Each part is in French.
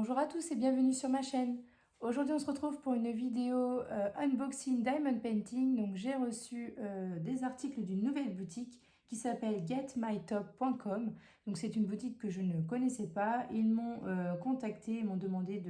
Bonjour à tous et bienvenue sur ma chaîne. Aujourd'hui on se retrouve pour une vidéo unboxing diamond painting. Donc j'ai reçu des articles d'une nouvelle boutique qui s'appelle getmytop.com. Donc c'est une boutique que je ne connaissais pas. Ils m'ont contacté, ils m'ont demandé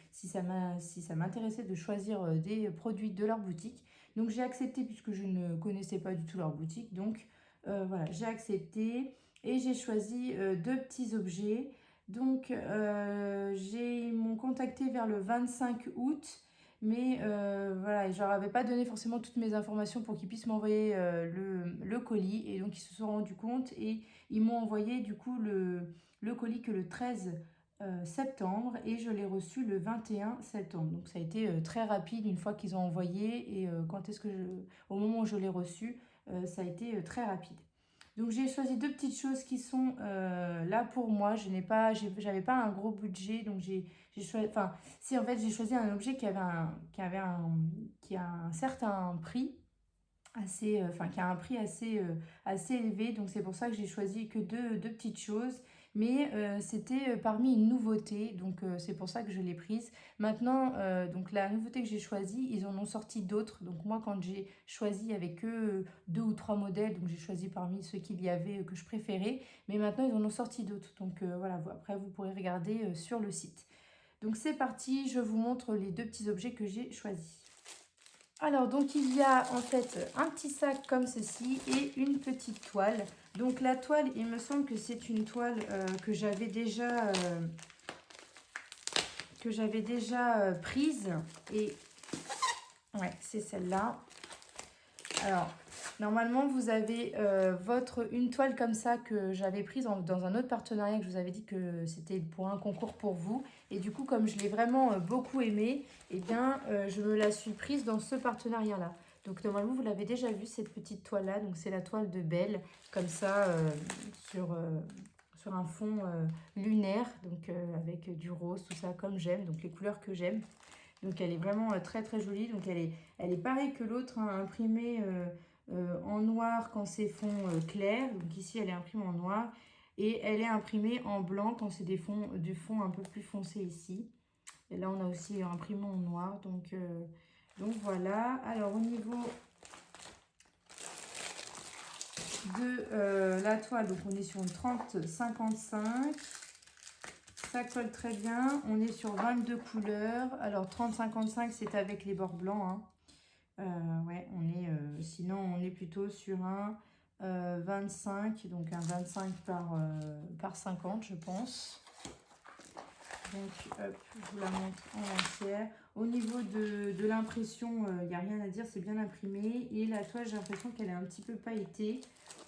si ça m'intéressait de choisir des produits de leur boutique. Donc j'ai accepté puisque je ne connaissais pas du tout leur boutique. Donc voilà, j'ai accepté et j'ai choisi deux petits objets. Donc, ils m'ont contacté vers le 25 août, mais voilà, je leur avais pas donné forcément toutes mes informations pour qu'ils puissent m'envoyer le colis. Et donc, ils se sont rendus compte et ils m'ont envoyé du coup le colis que le 13 septembre et je l'ai reçu le 21 septembre. Donc, ça a été très rapide une fois qu'ils ont envoyé et au moment où je l'ai reçu, ça a été très rapide. Donc j'ai choisi deux petites choses qui sont là pour moi. J'avais pas un gros budget, donc j'ai choisi. Enfin, si en fait j'ai choisi un objet qui a un certain prix qui a un prix assez élevé. Donc c'est pour ça que j'ai choisi que deux petites choses. Mais c'était parmi une nouveauté, donc c'est pour ça que je l'ai prise. Maintenant, donc la nouveauté que j'ai choisie, ils en ont sorti d'autres. Donc moi, quand j'ai choisi, il n'y avait que deux ou trois modèles, donc j'ai choisi parmi ceux qu'il y avait que je préférais. Mais maintenant, ils en ont sorti d'autres. Donc voilà, après vous pourrez regarder sur le site. Donc c'est parti, je vous montre les deux petits objets que j'ai choisis. Alors, donc il y a en fait un petit sac comme ceci et une petite toile. Donc la toile, il me semble que c'est une toile que j'avais déjà prise. Et ouais, c'est celle-là. Alors, normalement, vous avez une toile comme ça que j'avais prise dans un autre partenariat que je vous avais dit que c'était pour un concours pour vous. Et du coup, comme je l'ai vraiment beaucoup aimé, eh bien, je me la suis prise dans ce partenariat-là. Donc, normalement, vous l'avez déjà vu, cette petite toile-là. Donc, c'est la toile de Belle, comme ça, sur un fond lunaire, donc avec du rose, tout ça, comme j'aime, donc les couleurs que j'aime. Donc elle est vraiment très très jolie. Donc elle est pareille que l'autre, hein, imprimée en noir quand c'est fond clair. Donc ici elle est imprimée en noir. Et elle est imprimée en blanc quand c'est du fond un peu plus foncé ici. Et là on a aussi imprimé en noir. Donc voilà. Alors au niveau de la toile, donc on est sur une 30-55. Ça colle très bien. On est sur 22 couleurs. Alors 30-55, c'est avec les bords blancs, hein. Ouais, sinon on est plutôt sur un 25, donc un 25 par 50, je pense. Donc, hop, je vous la montre en entière. Au niveau de l'impression, il n'y a rien à dire, c'est bien imprimé. Et la toile, j'ai l'impression qu'elle est un petit peu pailletée.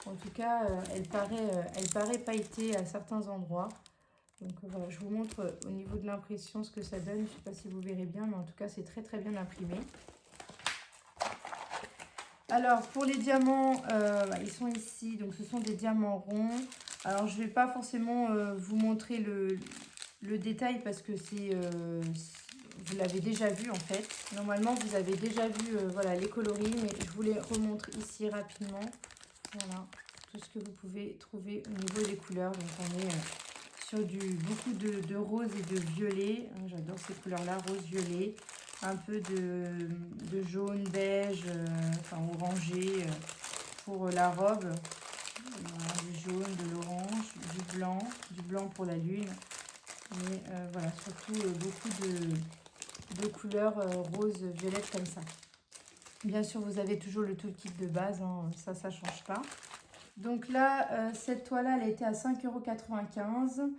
En tout cas, elle paraît pailletée à certains endroits. Donc voilà, je vous montre au niveau de l'impression ce que ça donne. Je ne sais pas si vous verrez bien, mais en tout cas, c'est très très bien imprimé. Alors, pour les diamants, ils sont ici. Donc, ce sont des diamants ronds. Alors, je ne vais pas forcément vous montrer le détail parce que vous l'avez déjà vu en fait. Normalement, vous avez déjà vu voilà, les coloris, mais je vous les remontre ici rapidement. Voilà, tout ce que vous pouvez trouver au niveau des couleurs. Donc, on est sur beaucoup de rose et de violet. J'adore ces couleurs-là, rose-violet. Un peu de jaune, beige, enfin orangé pour la robe. Voilà, du jaune, de l'orange, du blanc pour la lune. Mais voilà, surtout beaucoup de couleurs rose, violette comme ça. Bien sûr, vous avez toujours le toolkit de base, hein, ça ne change pas. Donc là, cette toile-là, elle a été à 5,95 €.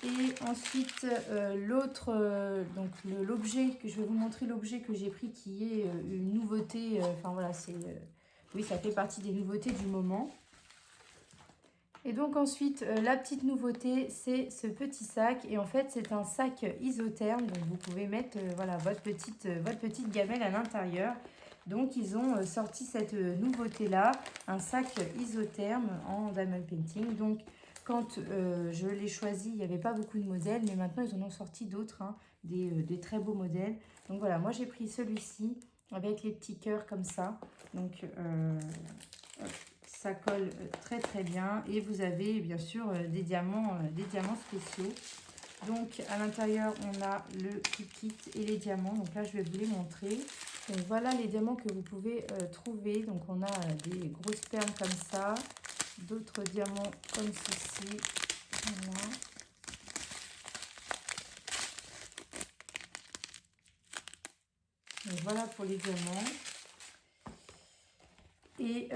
Et ensuite, donc l'objet que je vais vous montrer, l'objet que j'ai pris qui est une nouveauté. Enfin voilà, oui, ça fait partie des nouveautés du moment. Et donc ensuite, la petite nouveauté, c'est ce petit sac. Et en fait, c'est un sac isotherme. Donc vous pouvez mettre voilà, votre petite gamelle à l'intérieur. Donc ils ont sorti cette nouveauté-là, un sac isotherme en diamond painting. Donc quand je l'ai choisi, il n'y avait pas beaucoup de modèles, mais maintenant ils en ont sorti d'autres, hein, des très beaux modèles. Donc voilà, moi j'ai pris celui-ci avec les petits cœurs comme ça. Donc ça colle très très bien et vous avez bien sûr des diamants spéciaux. Donc à l'intérieur, on a le kit et les diamants. Donc là, je vais vous les montrer. Donc voilà les diamants que vous pouvez trouver. Donc on a des grosses perles comme ça, d'autres diamants comme ceci. Voilà. Donc voilà pour les diamants. Et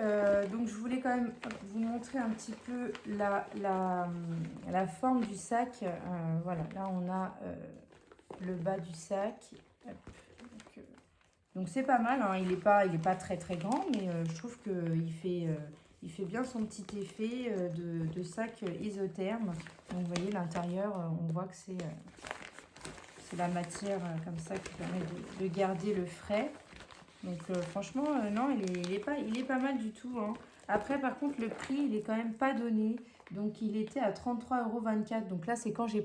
donc je voulais quand même vous montrer un petit peu la forme du sac. Voilà, là on a le bas du sac. Hop. Donc c'est pas mal, hein. Il est pas très très grand, mais je trouve qu'il il fait bien son petit effet de sac isotherme. Donc vous voyez l'intérieur, on voit que c'est la matière comme ça qui permet de garder le frais. Donc franchement, non, il est pas mal du tout, hein. Après, par contre, le prix, il est quand même pas donné. Donc il était à 33,24 €. Donc là, c'est quand j'ai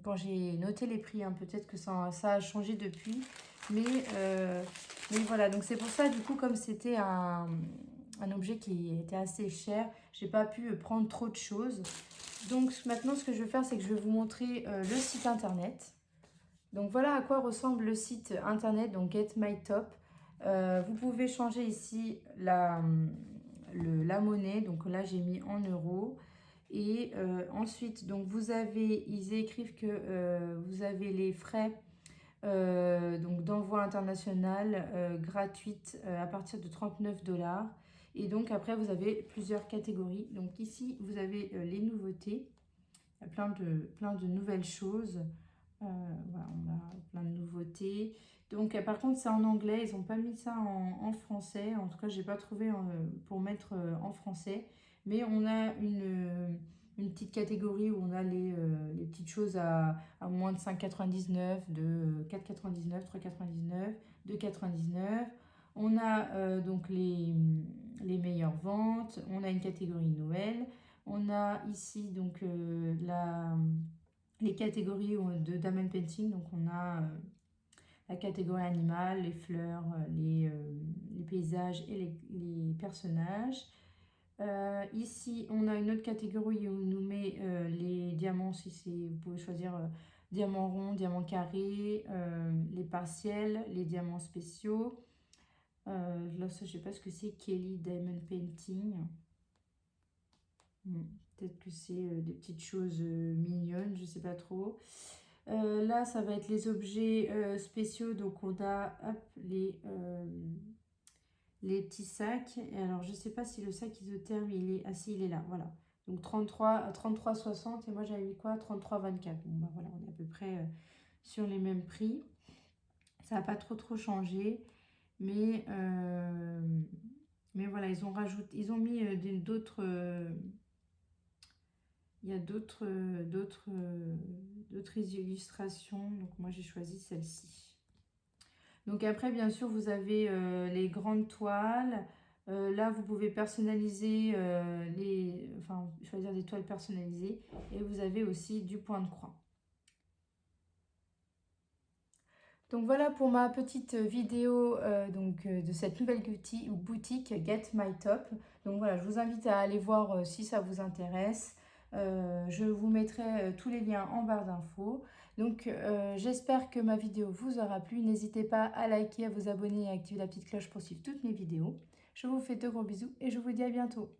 quand j'ai noté les prix, hein. Peut-être que ça a changé depuis. Mais, mais voilà, donc c'est pour ça, du coup, comme c'était un objet qui était assez cher, j'ai pas pu prendre trop de choses. Donc maintenant, ce que je vais faire, c'est que je vais vous montrer le site internet. Donc voilà à quoi ressemble le site internet, donc Get My Top. Vous pouvez changer ici la monnaie, donc là j'ai mis en euros. Et ensuite, donc ils écrivent que vous avez les frais donc d'envoi international gratuite à partir de 39 $. Et donc après, vous avez plusieurs catégories. Donc ici, vous avez les nouveautés. Il y a plein de nouvelles choses. Voilà, on a plein de nouveautés. Donc par contre, c'est en anglais. Ils n'ont pas mis ça en français. En tout cas, je n'ai pas trouvé pour mettre en français. Mais on a une petite catégorie où on a les petites choses à moins de 5,99, de 4,99, 3,99, 2,99. On a donc les meilleures ventes. On a une catégorie Noël. On a ici donc les catégories de Diamond Painting. Donc on a la catégorie animale, les fleurs, les paysages et les personnages. Ici, on a une autre catégorie où on nous met les diamants. Si vous pouvez choisir diamants ronds, diamants carrés, les partiels, les diamants spéciaux. Là, ça, je sais pas ce que c'est. Kelly Diamond Painting. Peut-être que c'est des petites choses mignonnes, je sais pas trop. Là, ça va être les objets spéciaux. Donc, on a hop, les petits sacs. Et alors, je sais pas si le sac isotherme, il est... Ah si, il est là, voilà. Donc, 33,60 et moi, j'avais mis quoi? 33,24. Bon, bah voilà, on est à peu près sur les mêmes prix. Ça n'a pas trop changé. Mais voilà, ils ont mis d'autres... il y a d'autres illustrations. Donc, moi, j'ai choisi celle-ci. Donc, après, bien sûr, vous avez les grandes toiles. Là, vous pouvez personnaliser choisir des toiles personnalisées. Et vous avez aussi du point de croix. Donc voilà pour ma petite vidéo de cette nouvelle boutique Get My Top. Donc voilà, je vous invite à aller voir si ça vous intéresse. Je vous mettrai tous les liens en barre d'infos. Donc j'espère que ma vidéo vous aura plu. N'hésitez pas à liker, à vous abonner et à activer la petite cloche pour suivre toutes mes vidéos. Je vous fais de gros bisous et je vous dis à bientôt.